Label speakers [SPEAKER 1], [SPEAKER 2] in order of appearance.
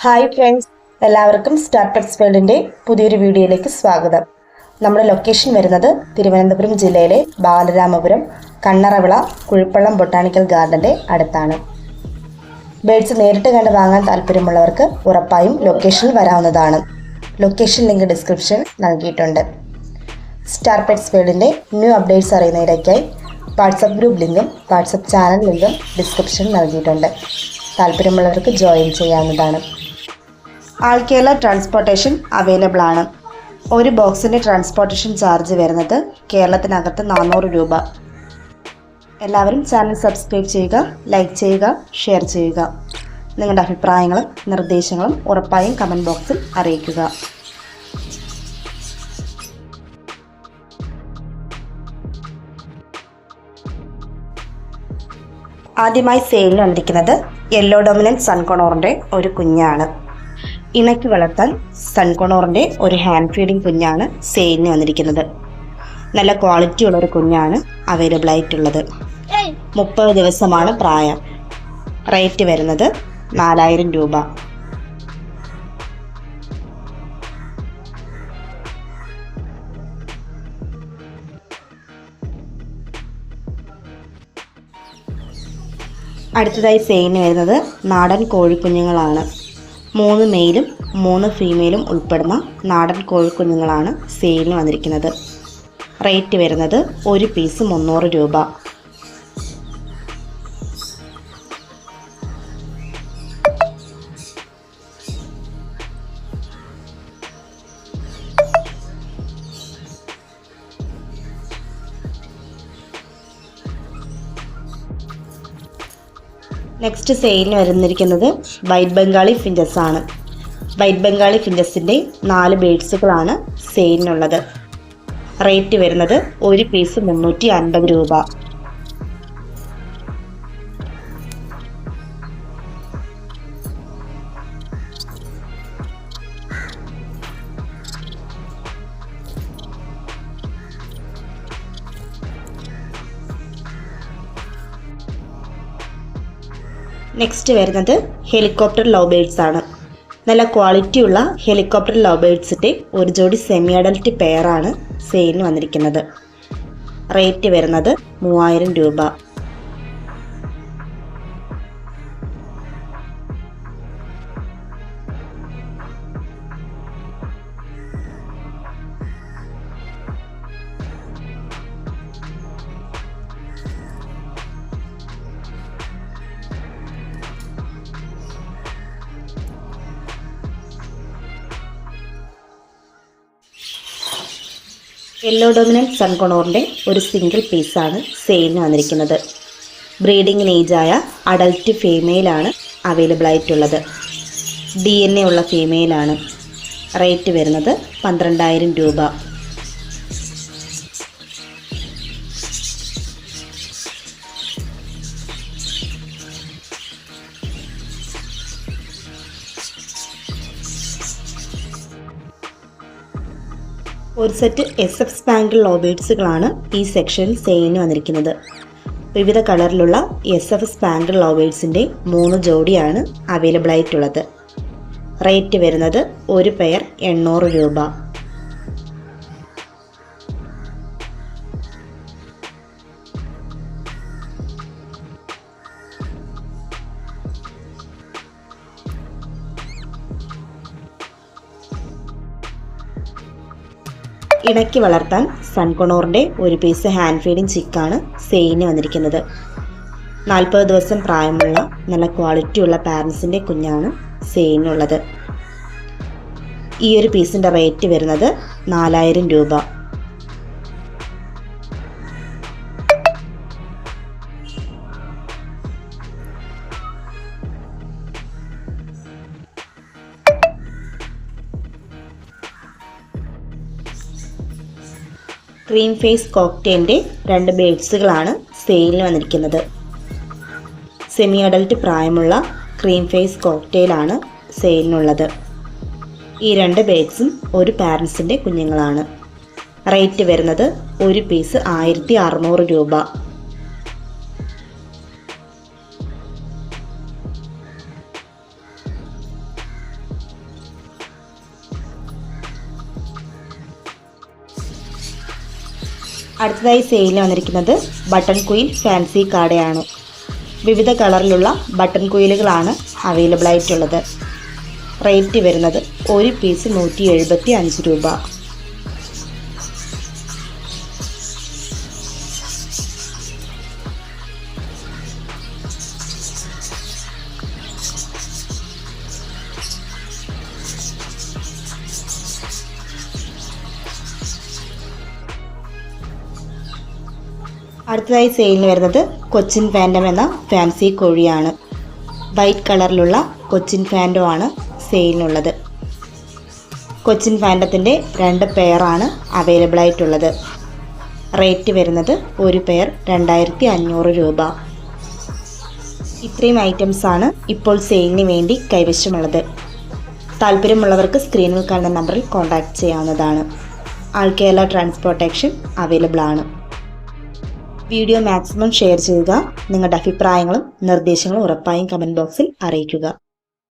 [SPEAKER 1] Hi friends, എല്ലാവർക്കും star Pets വേൾഡിൻ്റെ പുതിയൊരു വീഡിയോയിലേക്ക് സ്വാഗതം. നമ്മുടെ ലൊക്കേഷൻ വരുന്നത് തിരുവനന്തപുരം ജില്ലയിലെ ബാലരാമപുരം കണ്ണറവിള കുഴിപ്പള്ളം ബൊട്ടാണിക്കൽ ഗാർഡൻ്റെ അടുത്താണ്. ബേഡ്സ് നേരിട്ട് കണ്ട് വാങ്ങാൻ താല്പര്യമുള്ളവർക്ക് ഉറപ്പായും ലൊക്കേഷനിൽ വരാവുന്നതാണ്. ലൊക്കേഷൻ ലിങ്ക് ഡിസ്ക്രിപ്ഷൻ നൽകിയിട്ടുണ്ട്. സ്റ്റാർ പെറ്റ്സ് വേൾഡിൻ്റെ ന്യൂ അപ്ഡേറ്റ്സ് അറിയുന്നതിലേക്കായി വാട്സപ്പ് ഗ്രൂപ്പ് ലിങ്കും വാട്സപ്പ് ചാനൽ ലിങ്കും ഡിസ്ക്രിപ്ഷനിൽ നൽകിയിട്ടുണ്ട്. താല്പര്യമുള്ളവർക്ക് ജോയിൻ ചെയ്യാവുന്നതാണ്. ആൾ കേരള ട്രാൻസ്പോർട്ടേഷൻ അവൈലബിൾ ആണ്. ഒരു ബോക്സിൻ്റെ ട്രാൻസ്പോർട്ടേഷൻ ചാർജ് വരുന്നത് കേരളത്തിനകത്ത് 400 രൂപ. എല്ലാവരും ചാനൽ സബ്സ്ക്രൈബ് ചെയ്യുക, ലൈക്ക് ചെയ്യുക, ഷെയർ ചെയ്യുക. നിങ്ങളുടെ അഭിപ്രായങ്ങളും നിർദ്ദേശങ്ങളും ഉറപ്പായും കമൻറ്റ് ബോക്സിൽ അറിയിക്കുക. ആദ്യമായി സെയിലിന് വന്നിരിക്കുന്നത് യെല്ലോ ഡൊമിനൻറ്റ് സൺകോണോറിൻ്റെ ഒരു കുഞ്ഞാണ്. ഇണക്കി വളർത്താൻ സൺകോണോറിൻ്റെ ഒരു ഹാൻഡ് ഫീഡിങ് കുഞ്ഞാണ് സെയിലിന് വന്നിരിക്കുന്നത്. നല്ല ക്വാളിറ്റി ഉള്ളൊരു കുഞ്ഞാണ് അവൈലബിൾ ആയിട്ടുള്ളത്. 30 ദിവസമാണ് പ്രായം. റേറ്റ് വരുന്നത് 4000 രൂപ. അടുത്തതായി സെയിലിന് വരുന്നത് നാടൻ കോഴിക്കുഞ്ഞുങ്ങളാണ്. 3 മെയിലും 3 ഫീമെയിലും ഉൾപ്പെടുന്ന നാടൻ കോഴിക്കുഞ്ഞുങ്ങളാണ് സെയിലിന് വന്നിരിക്കുന്നത്. റേറ്റ് വരുന്നത് ഒരു പീസ് 300 രൂപ. നെക്സ്റ്റ് സെയിലിന് വരുന്നിരിക്കുന്നത് വൈറ്റ് ബംഗാളി ഫിഞ്ചസ് ആണ്. വൈറ്റ് ബംഗാളി ഫിഞ്ചസിൻ്റെ 4 ബേഡ്സുകളാണ് സെയിലിനുള്ളത്. റേറ്റ് വരുന്നത് ഒരു പീസ് 350 രൂപ. നെക്സ്റ്റ് വരുന്നത് ഹെലികോപ്റ്റർ ലവ് ബേഡ്സ് ആണ്. നല്ല ക്വാളിറ്റിയുള്ള ഹെലികോപ്റ്റർ ലവ് ബേഡ്സിൻ്റെ ഒരു ജോഡി സെമി അഡൽറ്റ് പെയറാണ് സെയിലിന് വന്നിരിക്കുന്നത്. റേറ്റ് വരുന്നത് 3000 രൂപ. യെല്ലോ ഡൊമിനൻറ്റ് സൺകോണോറിൻ്റെ ഒരു സിംഗിൾ പീസാണ് സെയിലിന് വന്നിരിക്കുന്നത്. ബ്രീഡിങ്ങിന് ഏജായ അഡൽറ്റ് ഫീമെയിലാണ് അവൈലബിൾ ആയിട്ടുള്ളത്. DNA ഉള്ള ഫീമെയിലാണ്. റേറ്റ് വരുന്നത് 12000 രൂപ. ഒരു സെറ്റ് SF സ്പാങ്കിൾ ലവ് ബേഡ്സുകളാണ് ഈ സെക്ഷനിൽ സെയിലിന് വന്നിരിക്കുന്നത്. വിവിധ കളറിലുള്ള SF സ്പാങ്കിൾ ലവ് ബേഡ്സിൻ്റെ 3 ജോഡിയാണ് അവൈലബിൾ ആയിട്ടുള്ളത്. റേറ്റ് വരുന്നത് ഒരു പെയർ 800 രൂപ. ഇണക്കി വളർത്താൻ സൺകോണോറിൻ്റെ ഒരു പീസ് ഹാൻഡ് ഫീഡിങ് ചിക്കാണ് സെയിലിന് വന്നിരിക്കുന്നത്. 40 ദിവസം പ്രായമുള്ള നല്ല ക്വാളിറ്റിയുള്ള പാരൻസിൻ്റെ കുഞ്ഞാണ് സെയിലിനുള്ളത്. ഈ ഒരു പീസിൻ്റെ റേറ്റ് വരുന്നത് 4000 രൂപ. ക്രീം ഫേസ് കോക്ടെയിലിൻ്റെ 2 ബേഡ്സുകളാണ് സെയിലിന് വന്നിരിക്കുന്നത്. സെമി അഡൽറ്റ് പ്രായമുള്ള ക്രീം ഫേസ് കോക്ടെയിലാണ് സെയിലിനുള്ളത്. ഈ 2 ബേഡ്സും ഒരു പാരൻസിൻ്റെ കുഞ്ഞുങ്ങളാണ്. റേറ്റ് വരുന്നത് ഒരു പീസ് 1600 രൂപ. അടുത്തതായി സെയിലിന് വന്നിരിക്കുന്നത് ബട്ടൺ കുയിൽ ഫാൻസി കാടയാണ്. വിവിധ കളറിലുള്ള ബട്ടൺ കുയിലുകളാണ് അവൈലബിൾ ആയിട്ടുള്ളത്. റേറ്റ് വരുന്നത് ഒരു പീസ് 175 രൂപ. അടുത്തതായി സെയിലിന് വരുന്നത് കൊച്ചിൻ ഫാൻഡം എന്ന ഫാൻസി കോഴിയാണ്. വൈറ്റ് കളറിലുള്ള കൊച്ചിൻ ഫാൻഡം ആണ് സെയിലിനുള്ളത്. കൊച്ചിൻ ഫാൻഡത്തിൻ്റെ 2 പെയറാണ് അവൈലബിൾ ആയിട്ടുള്ളത്. റേറ്റ് വരുന്നത് ഒരു പെയർ 2500 രൂപ. ഇത്രയും ഐറ്റംസാണ് ഇപ്പോൾ സെയിലിന് വേണ്ടി കൈവശമുള്ളത്. താല്പര്യമുള്ളവർക്ക് സ്ക്രീനിൽ കാണുന്ന നമ്പറിൽ കോൺടാക്റ്റ് ചെയ്യാവുന്നതാണ്. ആൾ കേരള ട്രാൻസ്പോർട്ടേഷൻ അവൈലബിൾ ആണ്. വീഡിയോ മാക്സിമം ഷെയർ ചെയ്യുക. നിങ്ങളുടെ അഭിപ്രായങ്ങളും നിർദ്ദേശങ്ങളും ഉറപ്പായും കമൻറ്റ് ബോക്സിൽ അറിയിക്കുക.